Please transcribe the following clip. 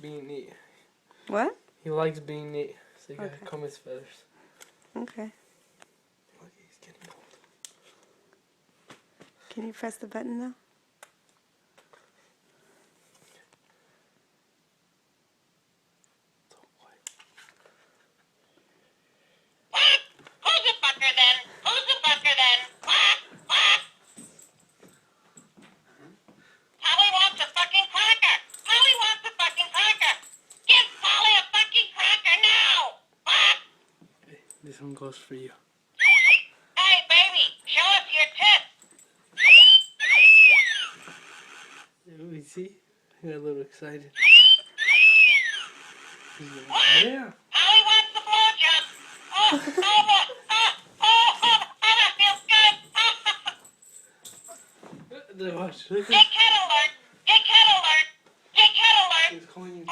being neat. What? He likes being neat, so you gotta Okay. comb his feathers. Okay. Look, he's getting cold. Can you press the button now? It's all white. Who's the fucker then? Who's the fucker then? Polly wants a fucking cracker. Polly wants a fucking cracker. Give Polly a fucking cracker now. Okay, this one goes for you. Hey, baby, show us your tits. We see? He got a little excited. He's like, What? yeah. Polly wants the blowjob. That feels good. Watch, look Get cat alert. Get cat alert. Get cat alert. He's calling you.